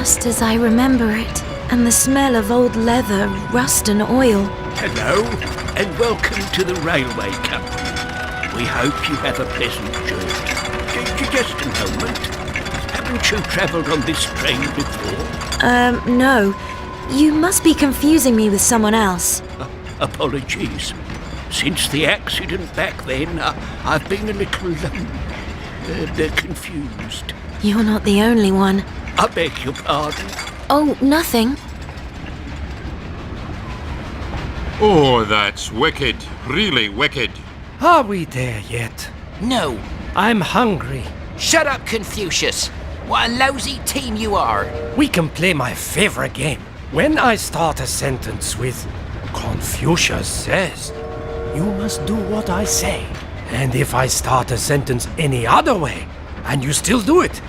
just as I remember it, and the smell of old leather, rust and oil. Hello, and welcome to the Railway Company. We hope you have a pleasant journey. Just a moment. Haven't you travelled on this train before? No. You must be confusing me with someone else. Apologies. Since the accident back then, I've been a little confused. You're not the only one. I beg your pardon. Oh, nothing. Oh, that's wicked. Really wicked. Are we there yet? No. I'm hungry. Shut up, Confucius. What a lousy team you are. We can play my favorite game. When I start a sentence with Confucius says, you must do what I say. And if I start a sentence any other way, and you still do it,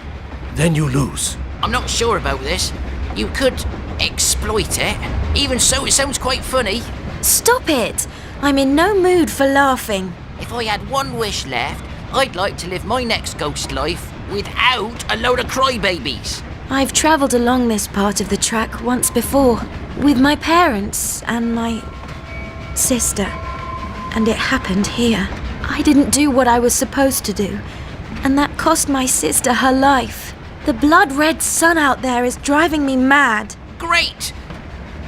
then you lose. I'm not sure about this. You could exploit it. Even so, it sounds quite funny. Stop it! I'm in no mood for laughing. If I had one wish left, I'd like to live my next ghost life without a load of crybabies. I've travelled along this part of the track once before, with my parents and my sister. And it happened here. I didn't do what I was supposed to do, and that cost my sister her life. The blood-red sun out there is driving me mad. Great!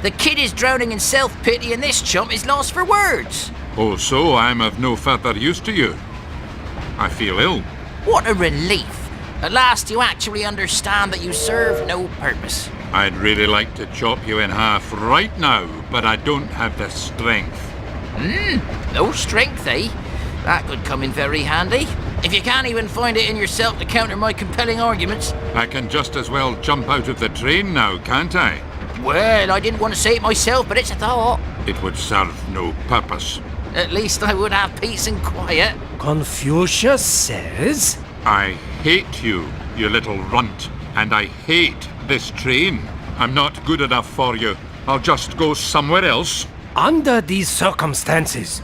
The kid is drowning in self-pity and this chump is lost for words. Oh, so I'm of no further use to you. I feel ill. What a relief. At last you actually understand that you serve no purpose. I'd really like to chop you in half right now, but I don't have the strength. No strength, eh? That could come in very handy. If you can't even find it in yourself to counter my compelling arguments. I can just as well jump out of the train now, can't I? Well, I didn't want to say it myself, but it's a thought. It would serve no purpose. At least I would have peace and quiet. Confucius says... I hate you, you little runt. And I hate this train. I'm not good enough for you. I'll just go somewhere else. Under these circumstances,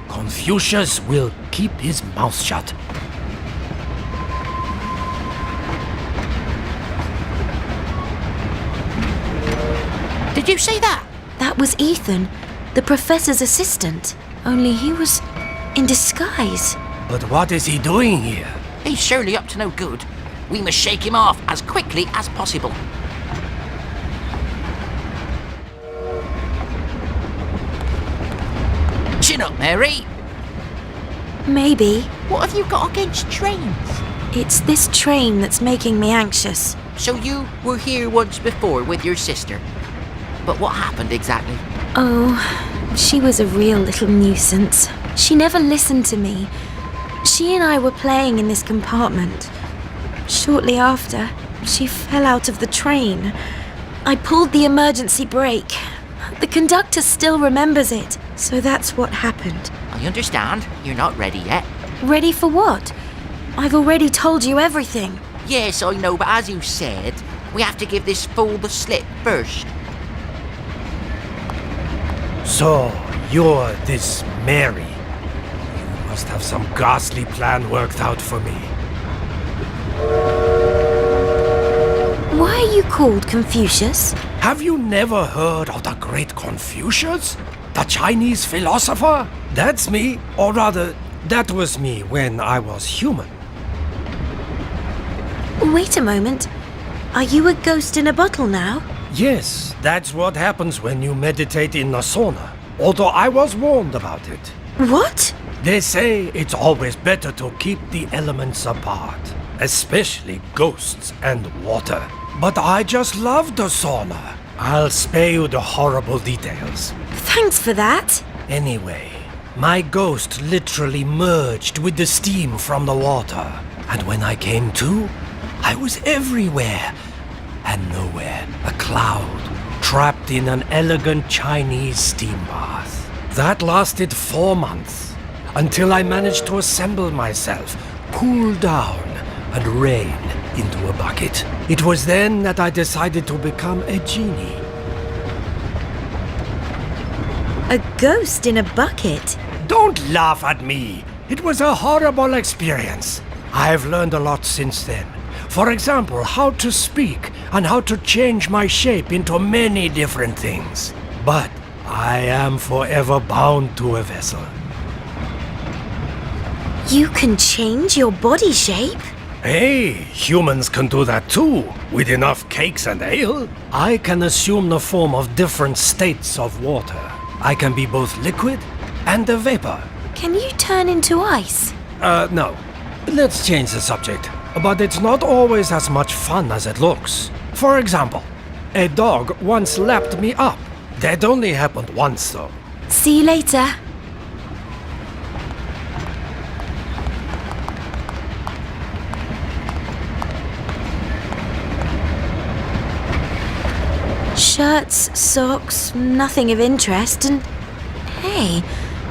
Confucius will keep his mouth shut. Did you say that? That was Ethan, the professor's assistant. Only he was in disguise. But what is he doing here? He's surely up to no good. We must shake him off as quickly as possible. Chin up, Mary. Maybe. What have you got against trains? It's this train that's making me anxious. So you were here once before with your sister. But what happened exactly? Oh, she was a real little nuisance. She never listened to me. She and I were playing in this compartment. Shortly after, she fell out of the train. I pulled the emergency brake. The conductor still remembers it, so that's what happened. I understand. You're not ready yet. Ready for what? I've already told you everything. Yes, I know, but as you said, we have to give this fool the slip first. So, you're this Mary. You must have some ghastly plan worked out for me. Why are you called Confucius? Have you never heard of the great Confucius? The Chinese philosopher? That's me, or rather, that was me when I was human. Wait a moment. Are you a ghost in a bottle now? Yes, that's what happens when you meditate in a sauna. Although I was warned about it. What? They say it's always better to keep the elements apart, especially ghosts and water. But I just love the sauna. I'll spare you the horrible details. Thanks for that. Anyway, my ghost literally merged with the steam from the water. And when I came to, I was everywhere and nowhere. A cloud, trapped in an elegant Chinese steam bath. That lasted 4 months, until I managed to assemble myself, cool down, and rain into a bucket. It was then that I decided to become a genie. A ghost in a bucket? Don't laugh at me. It was a horrible experience. I've learned a lot since then. For example, how to speak and how to change my shape into many different things. But I am forever bound to a vessel. You can change your body shape? Hey, humans can do that too, with enough cakes and ale. I can assume the form of different states of water. I can be both liquid and a vapor. Can you turn into ice? No. Let's change the subject. But it's not always as much fun as it looks. For example, a dog once lapped me up. That only happened once, though. See you later. Shirts, socks, nothing of interest, and hey,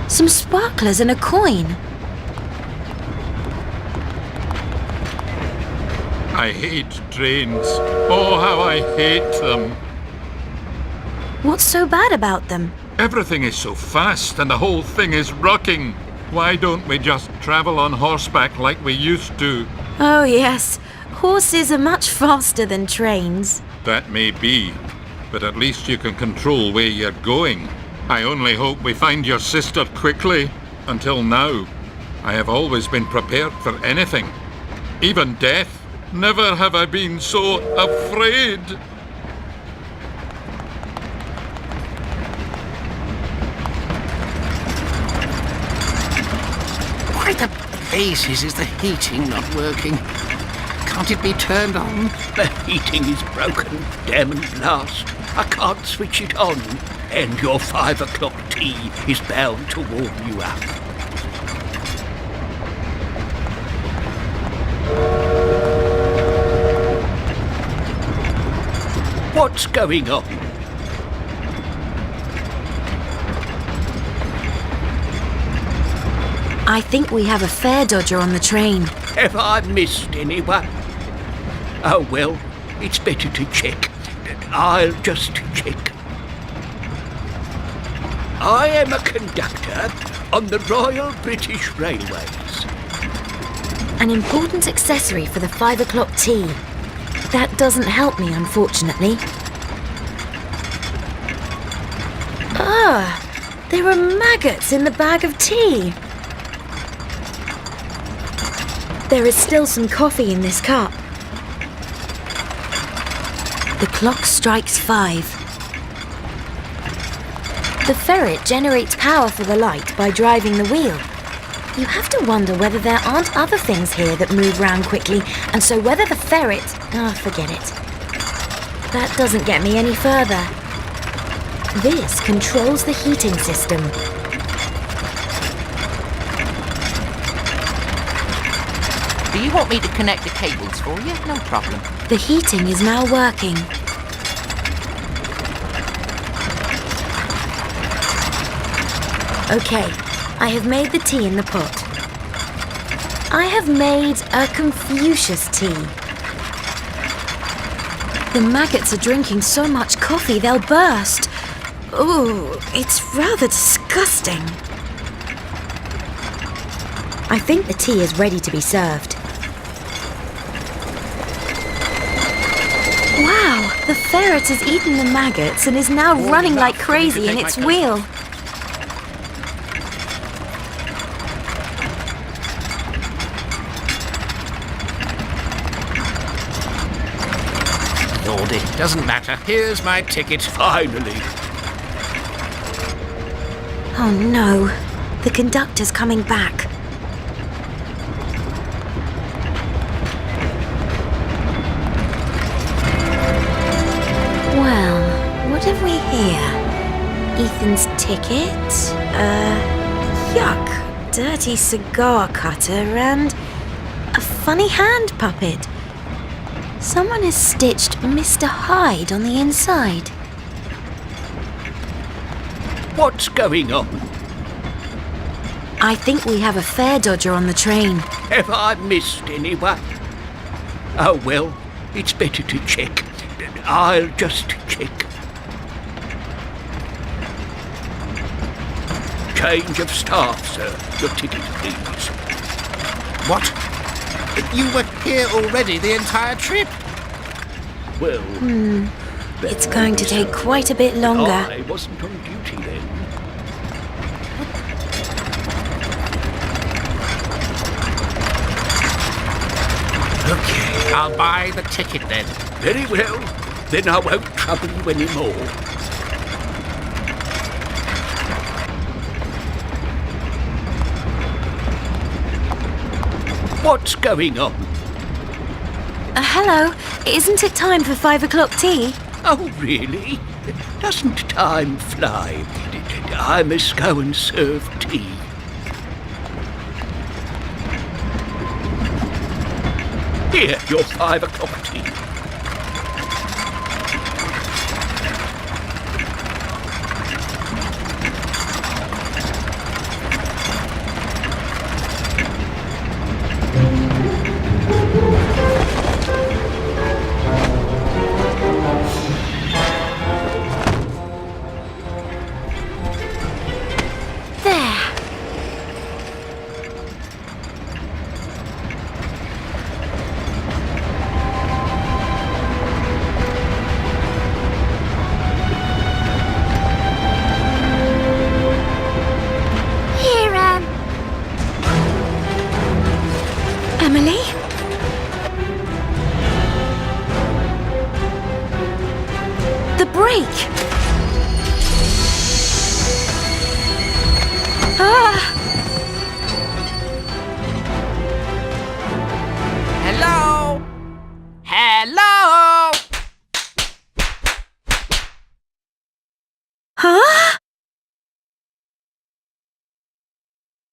some sparklers and a coin. I hate trains. Oh, how I hate them. What's so bad about them? Everything is so fast and the whole thing is rocking. Why don't we just travel on horseback like we used to? Oh yes, horses are much faster than trains. That may be, but at least you can control where you're going. I only hope we find your sister quickly. Until now, I have always been prepared for anything, even death. Never have I been so afraid. Why the blazes is the heating not working? Can't it be turned on? The heating is broken, damn and blast. I can't switch it on. And your 5 o'clock tea is bound to warm you up. What's going on? I think we have a fare dodger on the train. Have I missed anyone? Oh well, it's better to check. I'll just check. I am a conductor on the Royal British Railways. An important accessory for the 5 o'clock tea. That doesn't help me, unfortunately. Ah, there are maggots in the bag of tea. There is still some coffee in this cup. The clock strikes 5. The ferret generates power for the light by driving the wheel. You have to wonder whether there aren't other things here that move round quickly, and so whether the ferret... Ah, forget it. That doesn't get me any further. This controls the heating system. Do you want me to connect the cables for you? No problem. The heating is now working. Okay, I have made the tea in the pot. I have made a Confucius tea. The maggots are drinking so much coffee they'll burst. Ooh, it's rather disgusting. I think the tea is ready to be served. Wow, the ferret has eaten the maggots and is now running like crazy in its wheel. Lordy, doesn't matter. Here's my ticket, finally. Oh no, the conductor's coming back. Well, what have we here? Ethan's ticket, yuck, dirty cigar cutter, and a funny hand puppet. Someone has stitched Mr. Hyde on the inside. What's going on? I think we have a fare dodger on the train. Have I missed anyone? Oh well, it's better to check. I'll just check. Change of staff, sir. Your ticket, please. What? You were here already the entire trip. Well, It's going to take quite a bit longer. I wasn't on duty then. Okay, I'll buy the ticket then. Very well. Then I won't trouble you anymore. What's going on? Hello, isn't it time for 5 o'clock tea? Oh, really? Doesn't time fly? I must go and serve tea. Here, your 5 o'clock tea. There. Here, Emily? The brake! Ah!